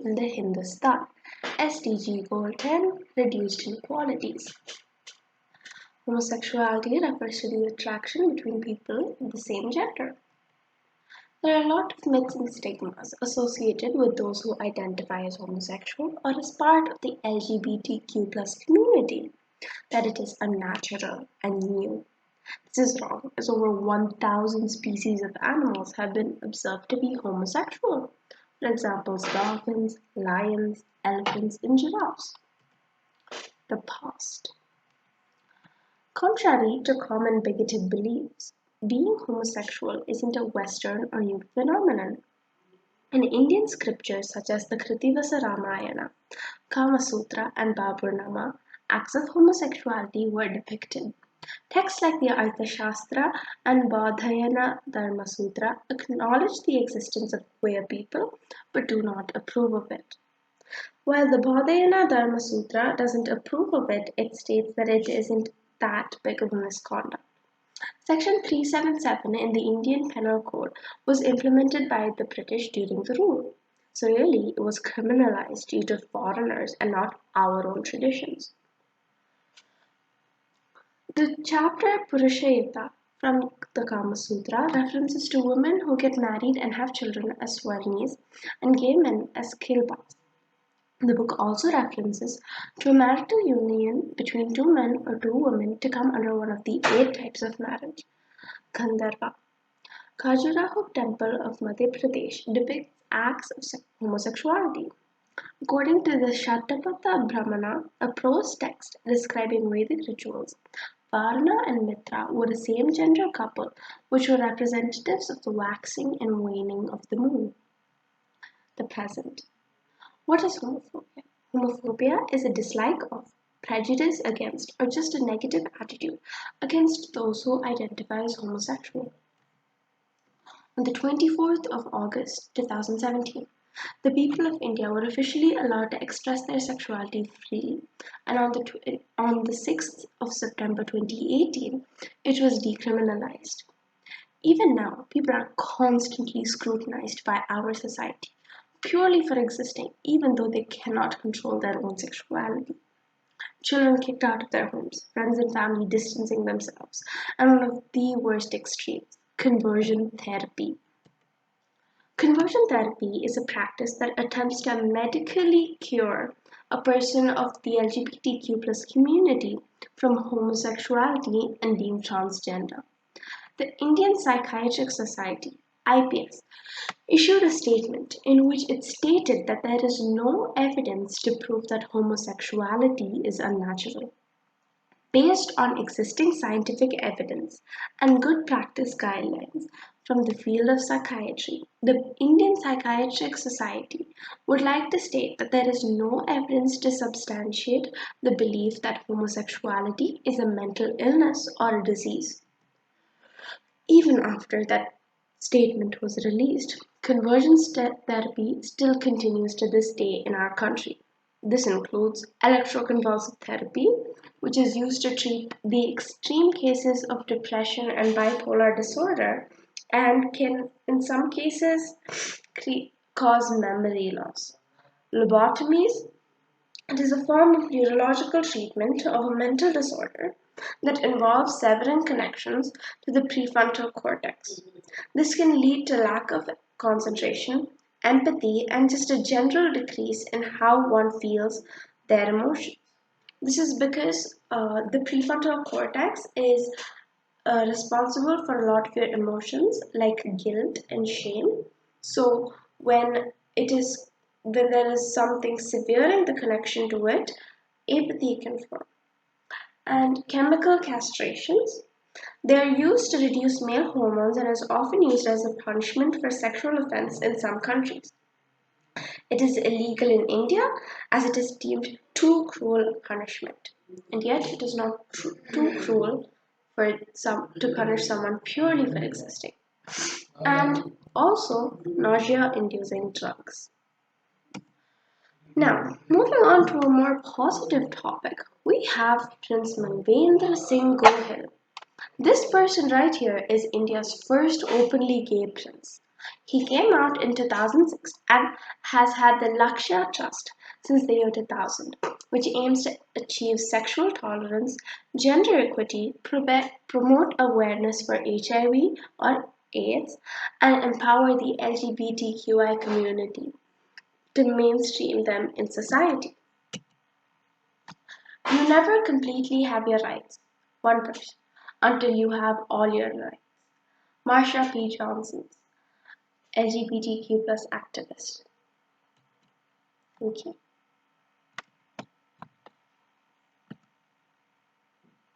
in the Hindustan. SDG Goal 10 Reduced Inequalities. Homosexuality refers to the attraction between people of the same gender. There are a lot of myths and stigmas associated with those who identify as homosexual or as part of the LGBTQ community, that it is unnatural and new. This is wrong, as over 1,000 species of animals have been observed to be homosexual. For example, dolphins, lions, elephants, and giraffes. The past. Contrary to common bigoted beliefs, being homosexual isn't a Western or new phenomenon. In Indian scriptures such as the Kritivasa Ramayana, Kama Sutra, and Baburnama, acts of homosexuality were depicted. Texts like the Arthashastra and Baudhayana Dharma Sutra acknowledge the existence of queer people but do not approve of it. While the Baudhayana Dharma Sutra doesn't approve of it, it states that it isn't that big of a misconduct. Section 377 in the Indian Penal Code was implemented by the British during the rule. So really, it was criminalized due to foreigners and not our own traditions. The chapter Purushayata from the Kama Sutra references to women who get married and have children as swarnis and gay men as kilpas. The book also references to a marital union between two men or two women to come under one of the 8 types of marriage. Gandharva. Khajuraho temple of Madhya Pradesh depicts acts of homosexuality. According to the Shatapatha Brahmana, a prose text describing Vedic rituals, Varna and Mitra were a same-gender couple which were representatives of the waxing and waning of the moon. The present. What is homophobia? Homophobia is a dislike of, prejudice against, or just a negative attitude against those who identify as homosexual. On the 24th of August 2017, the people of India were officially allowed to express their sexuality freely, and on the 6th of September 2018, it was decriminalized. Even now, people are constantly scrutinized by our society, purely for existing, even though they cannot control their own sexuality. Children kicked out of their homes, friends and family distancing themselves, and one of the worst extremes, conversion therapy. Conversion therapy is a practice that attempts to medically cure a person of the LGBTQ community from homosexuality and being transgender. The Indian Psychiatric Society, IPS, issued a statement in which it stated that there is no evidence to prove that homosexuality is unnatural. Based on existing scientific evidence and good practice guidelines from the field of psychiatry, the Indian Psychiatric Society would like to state that there is no evidence to substantiate the belief that homosexuality is a mental illness or a disease. Even after that statement was released, conversion therapy still continues to this day in our country. This includes electroconvulsive therapy, which is used to treat the extreme cases of depression and bipolar disorder and can, in some cases, cause memory loss. Lobotomies. It is a form of neurological treatment of a mental disorder that involves severing connections to the prefrontal cortex. This can lead to lack of concentration, empathy, and just a general decrease in how one feels their emotions. This is because the prefrontal cortex is responsible for a lot of your emotions like guilt and shame. So when there is something severing the connection to it, apathy can form. And chemical castrations. They are used to reduce male hormones and is often used as a punishment for sexual offense in some countries. It is illegal in India as it is deemed too cruel a punishment. And yet it is not too cruel to punish someone purely for existing. And also nausea-inducing drugs. Now, moving on to a more positive topic, we have Prince Manvendra Singh Gohil. This person right here is India's first openly gay prince. He came out in 2006 and has had the Lakshya Trust since the year 2000, which aims to achieve sexual tolerance, gender equity, promote awareness for HIV or AIDS, and empower the LGBTQI community to mainstream them in society. You never completely have your rights, one person, until you have all your rights. Marsha P. Johnson, LGBTQ plus activist. Thank you.